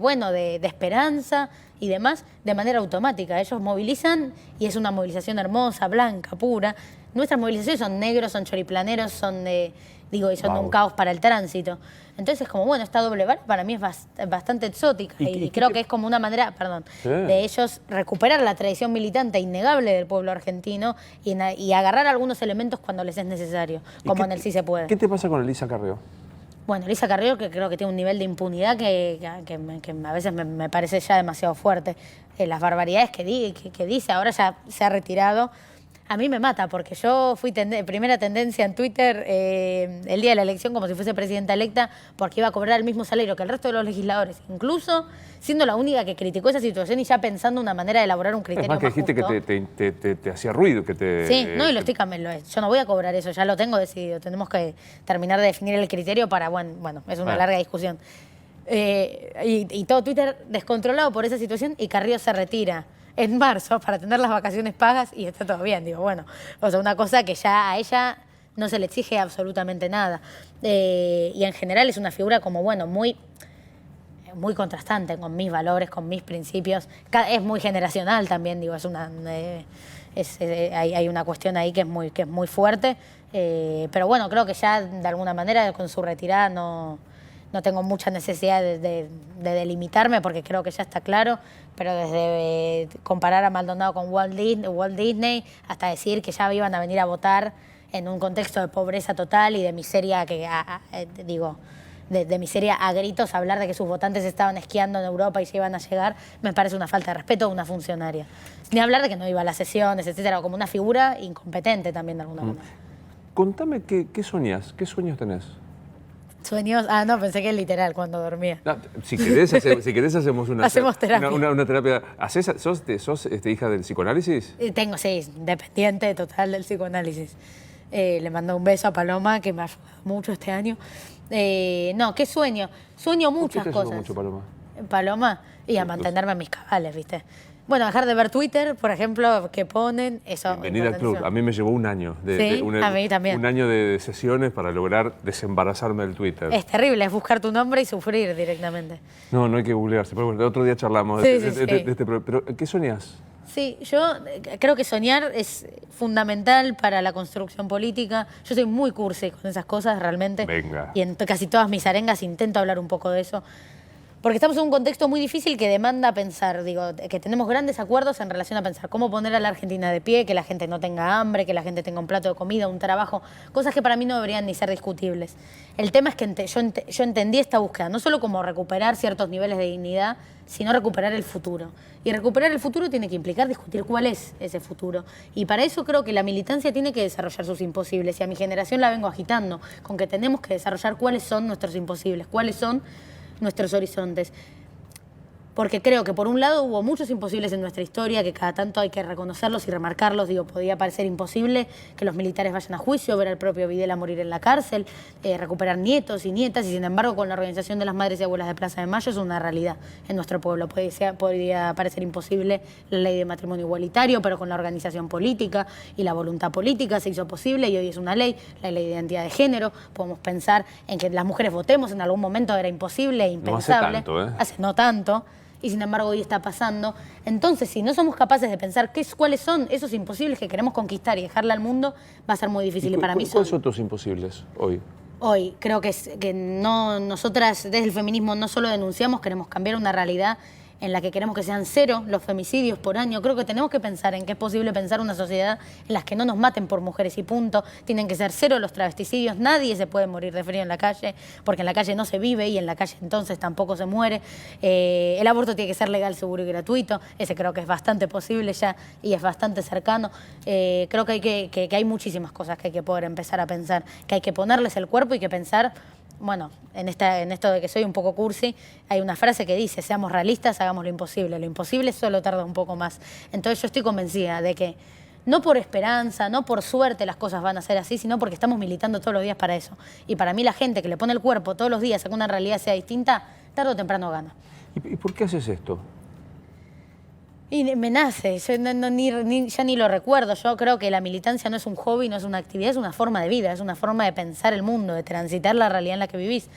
esperanza y demás de manera automática. Ellos movilizan y es una movilización hermosa, blanca, pura. Nuestras movilizaciones son negros, son choriplaneros, son de un caos para el tránsito. Entonces, como esta doble vara para mí es bastante exótica y creo que es como una manera, de ellos recuperar la tradición militante innegable del pueblo argentino y agarrar algunos elementos cuando les es necesario, como en el Sí se puede. ¿Qué te pasa con Elisa Carrió? Bueno, Elisa Carrió, que creo que tiene un nivel de impunidad que a veces me parece ya demasiado fuerte. Las barbaridades que dice, ahora ya se ha retirado. A mí me mata porque yo fui primera tendencia en Twitter el día de la elección como si fuese presidenta electa porque iba a cobrar el mismo salario que el resto de los legisladores, incluso siendo la única que criticó esa situación y ya pensando una manera de elaborar un criterio más que dijiste justo. que te hacía ruido, que te... Sí, no, y lo estoy cambiando. Yo no voy a cobrar eso, ya lo tengo decidido. Tenemos que terminar de definir el criterio para, bueno, es una larga discusión. Y todo Twitter descontrolado por esa situación y Carrió se retira en marzo para tener las vacaciones pagas y está todo bien, digo, bueno, o sea, una cosa que ya a ella no se le exige absolutamente nada. Y en general es una figura como, bueno, muy contrastante con mis valores, con mis principios. Es muy generacional también, digo, hay una cuestión ahí que es muy fuerte. Pero bueno, creo que ya de alguna manera con su retirada no tengo mucha necesidad de delimitarme porque creo que ya está claro, pero desde comparar a Maldonado con Walt Disney hasta decir que ya iban a venir a votar en un contexto de pobreza total y de miseria de miseria a gritos, hablar de que sus votantes estaban esquiando en Europa y se iban a llegar, me parece una falta de respeto a una funcionaria. Ni hablar de que no iba a las sesiones, etcétera, como una figura incompetente también de alguna manera. Contame, ¿qué soñás? ¿Qué sueños tenés? Sueños, no, pensé que literal, cuando dormía. No, si querés hacemos Hacemos terapia. Una terapia. ¿Sos hija del psicoanálisis? Tengo, sí, dependiente total del psicoanálisis. Le mando un beso a Paloma, que me ha ayudado mucho este año. No, ¿qué sueño? Sueño muchas ¿Por qué te cosas. ayudó mucho, Paloma? Paloma, y a mantenerme en mis cabales, ¿viste? Bueno, dejar de ver Twitter, por ejemplo, que ponen, eso. Venir al club. A mí me llevó un año. Sí, a mí también. Un año de sesiones para lograr desembarazarme del Twitter. Es terrible, es buscar tu nombre y sufrir directamente. No hay que googlearse. Pero bueno, otro día charlamos Sí, pero ¿qué soñás? Sí, yo creo que soñar es fundamental para la construcción política. Yo soy muy cursi con esas cosas, realmente. Venga. Y en casi todas mis arengas intento hablar un poco de eso. Porque estamos en un contexto muy difícil que demanda pensar, digo, que tenemos grandes acuerdos en relación a pensar cómo poner a la Argentina de pie, que la gente no tenga hambre, que la gente tenga un plato de comida, un trabajo, cosas que para mí no deberían ni ser discutibles. El tema es que yo entendí esta búsqueda, no solo como recuperar ciertos niveles de dignidad, sino recuperar el futuro. Y recuperar el futuro tiene que implicar discutir cuál es ese futuro. Y para eso creo que la militancia tiene que desarrollar sus imposibles. Y a mi generación la vengo agitando, con que tenemos que desarrollar cuáles son nuestros imposibles, cuáles son nuestros horizontes. Porque creo que por un lado hubo muchos imposibles en nuestra historia, que cada tanto hay que reconocerlos y remarcarlos. Digo, podía parecer imposible que los militares vayan a juicio, ver al propio Videla morir en la cárcel, recuperar nietos y nietas, y sin embargo con la organización de las madres y abuelas de Plaza de Mayo es una realidad en nuestro pueblo. Podría parecer imposible la ley de matrimonio igualitario, pero con la organización política y la voluntad política se hizo posible y hoy es una ley, la ley de identidad de género. Podemos pensar en que las mujeres votemos, en algún momento era imposible e impensable. No hace tanto, Hace no tanto. Y sin embargo hoy está pasando. Entonces, si no somos capaces de pensar cuáles son esos imposibles que queremos conquistar y dejarle al mundo, va a ser muy difícil. Y para mí ¿Cuáles son tus imposibles hoy? Hoy creo que nosotras desde el feminismo no solo denunciamos, queremos cambiar una realidad en la que queremos que sean 0 los femicidios por año. Creo que tenemos que pensar en que es posible pensar una sociedad en la que no nos maten por mujeres y punto. Tienen que ser 0 los travesticidios. Nadie se puede morir de frío en la calle, porque en la calle no se vive y en la calle entonces tampoco se muere. El aborto tiene que ser legal, seguro y gratuito. Ese creo que es bastante posible ya y es bastante cercano. Creo que hay muchísimas cosas que hay que poder empezar a pensar, que hay que ponerles el cuerpo y que pensar. Bueno, en esto de que soy un poco cursi, hay una frase que dice, seamos realistas, hagamos lo imposible. Lo imposible solo tarda un poco más. Entonces yo estoy convencida de que no por esperanza, no por suerte las cosas van a ser así, sino porque estamos militando todos los días para eso. Y para mí la gente que le pone el cuerpo todos los días a que una realidad sea distinta, tarde o temprano gana. ¿Y por qué haces esto? Y me nace, yo ya ni lo recuerdo. Yo creo que la militancia no es un hobby, no es una actividad, es una forma de vida, es una forma de pensar el mundo, de transitar la realidad en la que vivís.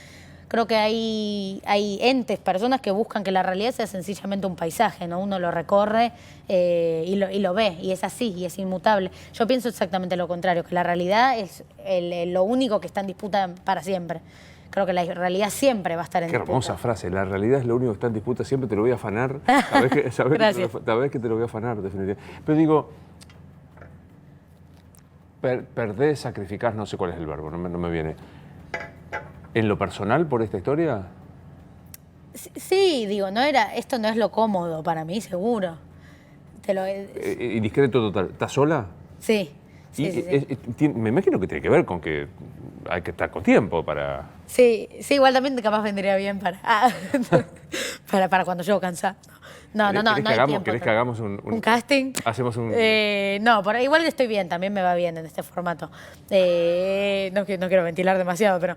Creo que hay entes, personas que buscan que la realidad sea sencillamente un paisaje, ¿no? Uno lo recorre y lo ve, y es así, y es inmutable. Yo pienso exactamente lo contrario, que la realidad es lo único que está en disputa para siempre. Creo que la realidad siempre va a estar en disputa. Qué hermosa frase. La realidad es lo único que está en disputa. Siempre te lo voy a afanar. Sabés que te lo voy a afanar, definitivamente. Pero digo, perder, sacrificar, no sé cuál es el verbo, no me viene. ¿En lo personal por esta historia? Sí, digo, esto no es lo cómodo para mí, seguro. Indiscreto total. ¿Estás sola? Sí. Sí, Y sí, sí. me imagino que tiene que ver con que hay que estar con tiempo para... Sí, sí, igual también capaz vendría bien para cuando llego cansada. No, no, no, ¿Querés no que hay hagamos, tiempo. querés que Pero- hagamos ¿Un casting? hacemos un... No, pero igual estoy bien, también me va bien en este formato. No, no quiero ventilar demasiado, pero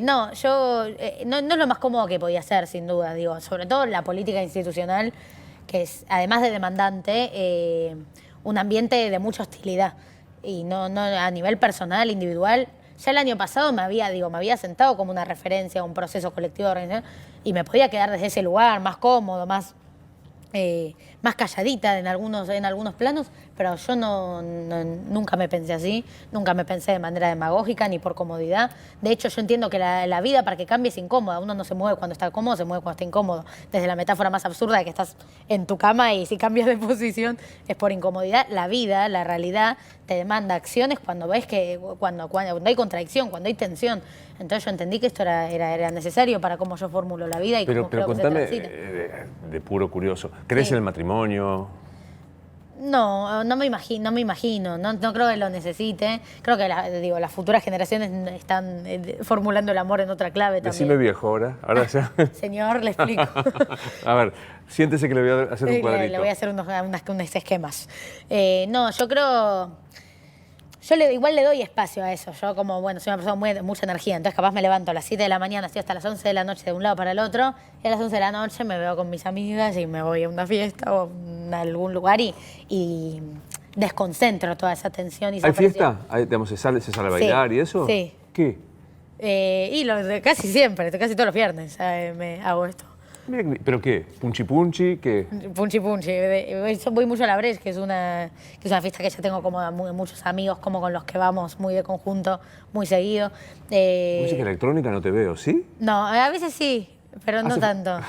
no, yo no es lo más cómodo que podía hacer, sin duda, digo, sobre todo la política institucional, que es, además de demandante, un ambiente de mucha hostilidad. Y no a nivel personal, individual. Ya el año pasado me había sentado como una referencia a un proceso colectivo de organización y me podía quedar desde ese lugar más cómodo, más calladita en algunos planos, pero yo nunca me pensé así, nunca me pensé de manera demagógica ni por comodidad. De hecho, yo entiendo que la vida para que cambie es incómoda. Uno no se mueve cuando está cómodo, se mueve cuando está incómodo. Desde la metáfora más absurda de que estás en tu cama y si cambias de posición es por incomodidad. La vida, la realidad, te demanda acciones cuando ves que cuando hay contradicción, cuando hay tensión. Entonces yo entendí que esto era necesario para cómo yo formulo la vida y Pero cómo creo que se contame, transita. de puro curioso, ¿crees Sí. en el matrimonio? No me imagino, no creo que lo necesite. Creo que las futuras generaciones están formulando el amor en otra clave también. Decime viejo ahora ya. Señor, le explico. A ver, siéntese que le voy a hacer un cuadrito. Le voy a hacer unos esquemas. No, yo creo... igual le doy espacio a eso. Yo como, bueno, soy una persona de mucha energía, entonces capaz me levanto a las 7 de la mañana, estoy hasta las 11 de la noche de un lado para el otro, y a las 11 de la noche me veo con mis amigas y me voy a una fiesta o a algún lugar y desconcentro toda esa tensión y esa ¿Hay presión. fiesta? Digamos, se sale a bailar y eso? Sí. ¿Qué? Casi siempre, casi todos los viernes me hago esto. Mira ¿pero qué? ¿Punchi punchi? ¿Qué? Punchi punchi. Voy mucho a la Breche, que es una fiesta que ya tengo como muchos amigos, como con los que vamos muy de conjunto, muy seguido. Música electrónica no te veo, ¿sí? No, a veces sí, pero no tanto.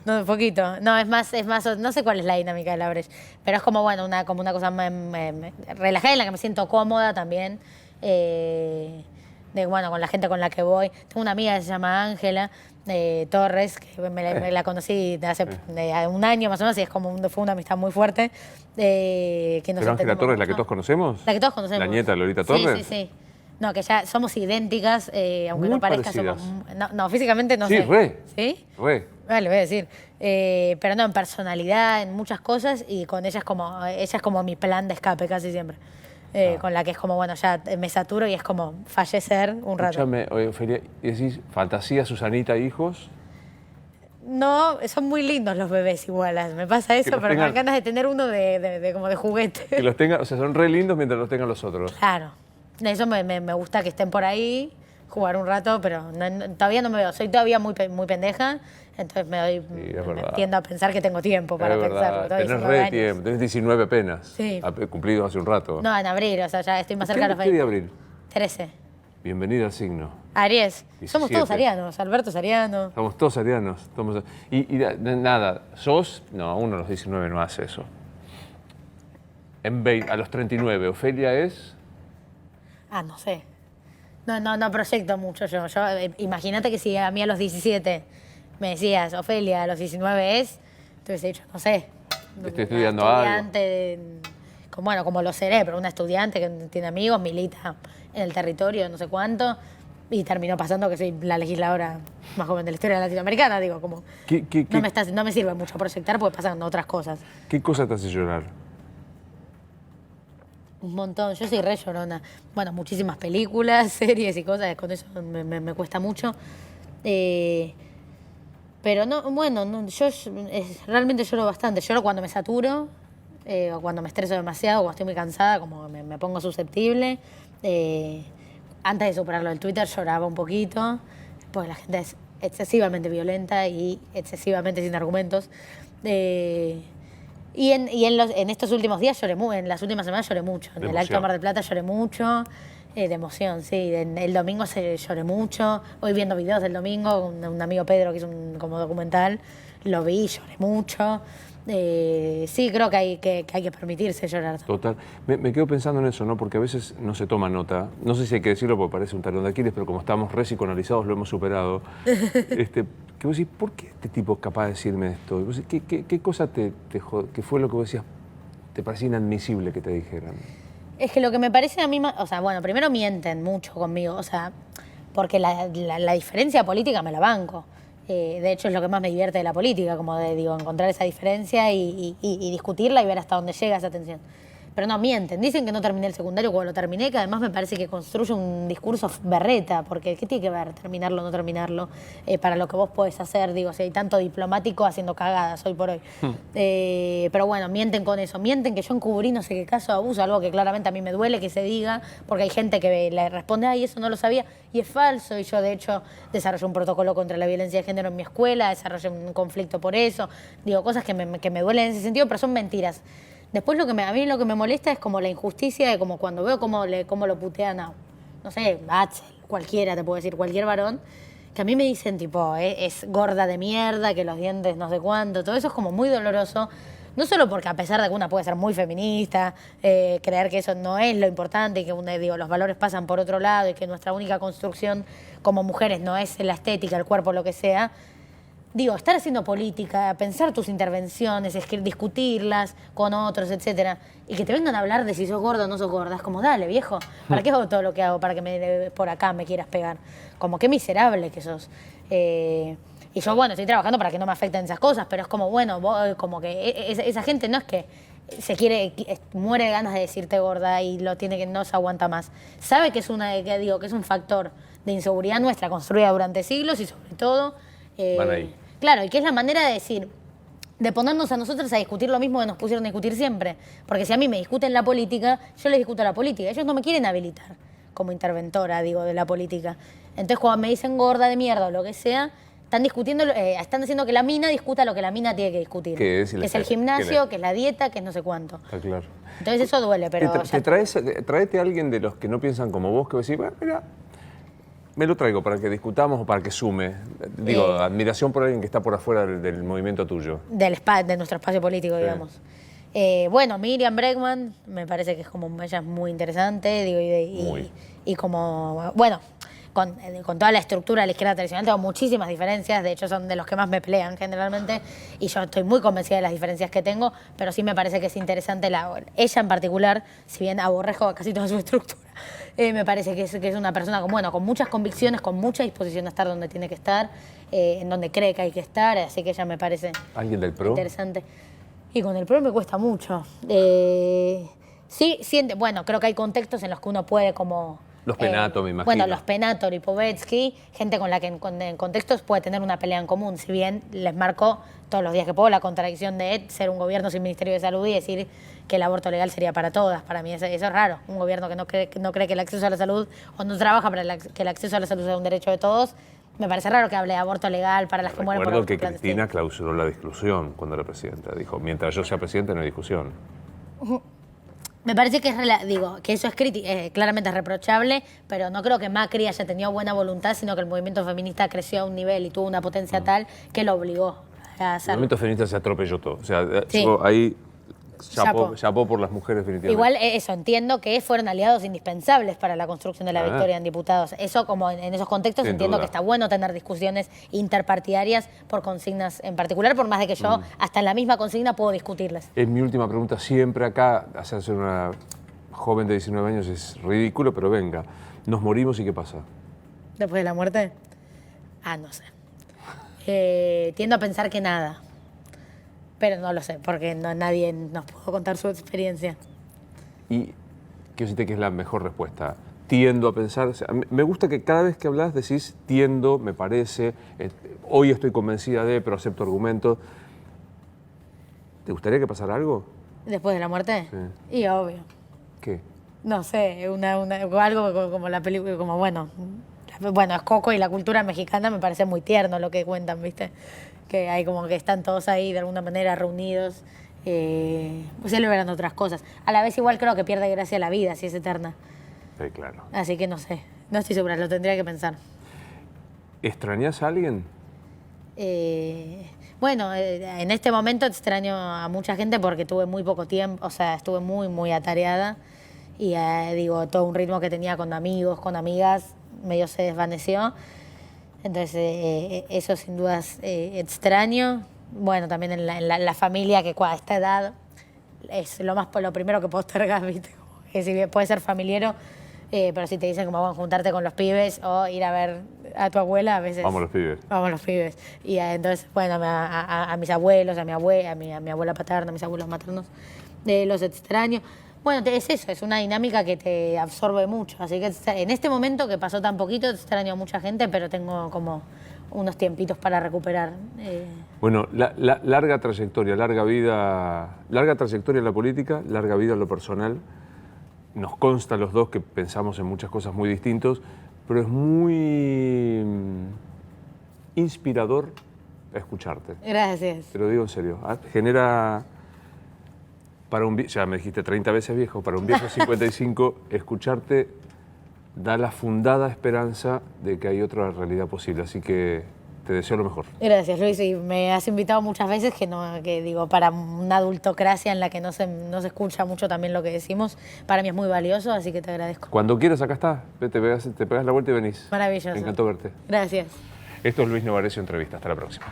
No, poquito. No, es más, no sé cuál es la dinámica de la Breche, pero es como, bueno, como una cosa relajada en la que me siento cómoda también. Bueno, con la gente con la que voy. Tengo una amiga que se llama Ángela Torres, que me la conocí hace un año más o menos, y fue una amistad muy fuerte. Que nos ¿Pero Ángela entendemos Torres, la que mucho. todos conocemos? La que todos conocemos. ¿La nieta de Lolita Sí, Torres? sí, sí. No, que ya somos idénticas, aunque Muy no parezca, parecidas. No, físicamente no Sí, sé. re. ¿Sí? Re. Vale, voy a decir. Pero no, en personalidad, en muchas cosas, y con ella es como mi plan de escape casi siempre. Con la que es como, bueno, ya me saturo y es como fallecer un rato. Escúchame, oye, Ofelia, ¿y decís fantasía, Susanita, hijos? No, son muy lindos los bebés igualas. Me pasa eso, los pero me tengan- dan ganas de tener uno como de juguete. Que los tengan, o sea, son re lindos mientras los tengan los otros. Claro. Eso me gusta que estén por ahí, jugar un rato, pero todavía no me veo. Soy todavía muy pendeja, entonces es verdad. tiendo a pensar que tengo tiempo para Es pensarlo. verdad, Tengo tenés 19 re años. tiempo, tenés 19 apenas. Sí. Cumplido hace un rato. No, en abril, o sea, ya estoy más cerca de los ¿Qué día 20. de abril? 13. Bienvenida al signo. Aries. Somos 17. todos arianos. Alberto es ariano. Somos todos arianos. Nada, no, uno a los 19 no hace eso. A los 39, Ofelia es... No sé. No proyecto mucho yo. Imagínate que si a mí a los 17 me decías, Ofelia, a los 19 es, entonces he dicho, no sé. Estoy una estudiando algo. estudiante, como lo seré, pero una estudiante que tiene amigos, milita en el territorio, no sé cuánto, y terminó pasando que soy la legisladora más joven de la historia latinoamericana, digo, como... No me sirve mucho proyectar porque pasan otras cosas. ¿Qué cosa te hace llorar? Un montón. Yo soy re llorona. Bueno, muchísimas películas, series y cosas, con eso me cuesta mucho. Pero no, bueno, yo realmente lloro bastante. Lloro cuando me saturo, o cuando me estreso demasiado, o cuando estoy muy cansada, como me pongo susceptible. Antes de superarlo del Twitter lloraba un poquito, porque la gente es excesivamente violenta y excesivamente sin argumentos. Y en estos últimos días en las últimas semanas lloré mucho. En el Alto Mar del Plata lloré mucho, de emoción, sí. El domingo lloré mucho. Hoy viendo videos del domingo, un amigo Pedro que hizo como documental, lo vi, lloré mucho. Sí, creo que hay que permitirse llorar. Total. Me quedo pensando en eso, ¿no? Porque a veces no se toma nota. No sé si hay que decirlo porque parece un talón de Aquiles, pero como estamos re psicoanalizados, lo hemos superado. Que vos decís, ¿por qué este tipo es capaz de decirme esto? Y vos decís, ¿qué cosa qué fue lo que vos decías, te parecía inadmisible que te dijeran? Es que lo que me parece a mí, o sea, bueno, primero mienten mucho conmigo, o sea, porque la diferencia política me la banco. De hecho, es lo que más me divierte de la política, como digo, encontrar esa diferencia y discutirla y ver hasta dónde llega esa tensión. Pero no, mienten. Dicen que no terminé el secundario cuando lo terminé, que además me parece que construye un discurso berreta, porque ¿qué tiene que ver terminarlo o no terminarlo para lo que vos podés hacer? Digo, si hay tanto diplomático haciendo cagadas hoy por hoy. Pero bueno, mienten con eso. Mienten que yo encubrí no sé qué caso de abuso, algo que claramente a mí me duele que se diga, porque hay gente que le responde, ay, eso no lo sabía, y es falso. Y yo, de hecho, desarrollé un protocolo contra la violencia de género en mi escuela, desarrollé un conflicto por eso. Digo, cosas que me duelen en ese sentido, pero son mentiras. Después a mí lo que me molesta es como la injusticia de como cuando veo cómo lo putean a, no sé, Axel, cualquiera, te puedo decir, cualquier varón, que a mí me dicen tipo, es gorda de mierda, que los dientes no sé cuánto, todo eso es como muy doloroso, no solo porque a pesar de que una puede ser muy feminista, creer que eso no es lo importante y que digo, los valores pasan por otro lado y que nuestra única construcción como mujeres no es la estética, el cuerpo, lo que sea. Digo, estar haciendo política, pensar tus intervenciones, discutirlas con otros, etcétera, y que te vengan a hablar de si sos gorda o no sos gorda, es como, dale, viejo, ¿para qué hago todo lo que hago para que por acá me quieras pegar? Como qué miserable que sos. Y yo, bueno, estoy trabajando para que no me afecten esas cosas, pero es como, bueno, como que esa gente no es que muere de ganas de decirte gorda y no se aguanta más. Sabe que es que es un factor de inseguridad nuestra construida durante siglos y sobre todo... Van ahí. Claro, y que es la manera de decir, de ponernos a nosotros a discutir lo mismo que nos pusieron a discutir siempre. Porque si a mí me discuten la política, yo les discuto la política. Ellos no me quieren habilitar como interventora, digo, de la política. Entonces, cuando me dicen gorda de mierda o lo que sea, están discutiendo, están diciendo que la mina discuta lo que la mina tiene que discutir. Que es el gimnasio, que es la dieta, que es no sé cuánto. Está claro. Entonces eso duele, pero... Tráete a alguien de los que no piensan como vos, que va a decir, bueno, mira, me lo traigo para que discutamos o para que sume. Digo, admiración por alguien que está por afuera del movimiento tuyo. De nuestro espacio político, digamos. Bueno, Miriam Bregman, me parece que ella es muy interesante, digo, y como, bueno, con toda la estructura de la izquierda tradicional tengo muchísimas diferencias, de hecho son de los que más me pelean generalmente, y yo estoy muy convencida de las diferencias que tengo, pero sí me parece que es interesante ella en particular, si bien aborrezco casi toda su estructura, me parece que es una persona con muchas convicciones, con mucha disposición a estar donde tiene que estar, en donde cree que hay que estar, así que ella me parece ¿Alguien del PRO? Interesante. Y con el PRO me cuesta mucho. Sí, bueno, creo que hay contextos en los que uno puede como... Los Penato, me imagino. Bueno, los Penato, Lipovetsky, gente con la que en contextos puede tener una pelea en común, si bien les marco todos los días que puedo la contradicción de ser un gobierno sin Ministerio de Salud y decir que el aborto legal sería para todas. Para mí eso es raro. Un gobierno que no cree que el acceso a la salud o no trabaja para que el acceso a la salud sea un derecho de todos. Me parece raro que hable de aborto legal para las que mueren por aborto clandestino. Recuerdo que Cristina clausuró la discusión cuando era presidenta. Dijo, mientras yo sea presidente no hay discusión. Me parece que que eso es claramente es reprochable, pero no creo que Macri haya tenido buena voluntad, sino que el movimiento feminista creció a un nivel y tuvo una potencia tal que lo obligó a hacerlo. El movimiento feminista se atropelló todo. O sea, sí. Ahí chapó por las mujeres definitivamente. Igual eso, entiendo que fueron aliados indispensables para la construcción de la victoria en diputados. Eso, como en esos contextos, entiendo que está bueno tener discusiones interpartidarias por consignas en particular, por más de que yo hasta en la misma consigna puedo discutirlas. Es mi última pregunta siempre acá, hacerse una joven de 19 años es ridículo, pero venga, ¿nos morimos y qué pasa? ¿Después de la muerte? No sé. Tiendo a pensar que nada. Pero no lo sé, porque nadie nos pudo contar su experiencia. Y quiero decirte que es la mejor respuesta. Tiendo a pensar, o sea, me gusta que cada vez que hablas decís tiendo, me parece, hoy estoy convencida de, pero acepto argumentos. ¿Te gustaría que pasara algo? ¿Después de la muerte? Sí. Y obvio. ¿Qué? No sé, algo como la película, como bueno, es Coco y la cultura mexicana me parece muy tierno lo que cuentan, ¿viste? Que hay como que están todos ahí de alguna manera reunidos, pues celebran otras cosas. A la vez igual creo que pierde gracia la vida si es eterna. Sí, claro. Así que no sé, no estoy segura, lo tendría que pensar. ¿Extrañas a alguien? Bueno, en este momento extraño a mucha gente porque tuve muy poco tiempo, o sea, estuve muy, muy atareada y todo un ritmo que tenía con amigos, con amigas, medio se desvaneció. Entonces, eso sin dudas extraño. Bueno, también en la familia, que a esta edad es lo primero que postergas, ¿viste? Como que si bien puede ser familiero, pero si te dicen como bueno, juntarte con los pibes o ir a ver a tu abuela, a veces... Vamos los pibes. Vamos los pibes. Y entonces, bueno, a mis abuelos, a mi abuela paterna, a mis abuelos maternos, los extraño. Bueno, es eso, es una dinámica que te absorbe mucho. Así que en este momento que pasó tan poquito, extraño a mucha gente, pero tengo como unos tiempitos para recuperar. Bueno, larga trayectoria, larga trayectoria en la política, larga vida en lo personal. Nos consta a los dos que pensamos en muchas cosas muy distintos, pero es muy inspirador escucharte. Gracias. Te lo digo en serio. Genera, para un ya me dijiste 30 veces viejo, para un viejo 55, escucharte da la fundada esperanza de que hay otra realidad posible. Así que te deseo lo mejor. Gracias, Luis. Y me has invitado muchas veces que digo, para una adultocracia en la que no se escucha mucho también lo que decimos, para mí es muy valioso, así que te agradezco. Cuando quieras, acá está. Te pegas la vuelta y venís. Maravilloso. Me encantó verte. Gracias. Esto es Luis Novarecio Entrevista. Hasta la próxima.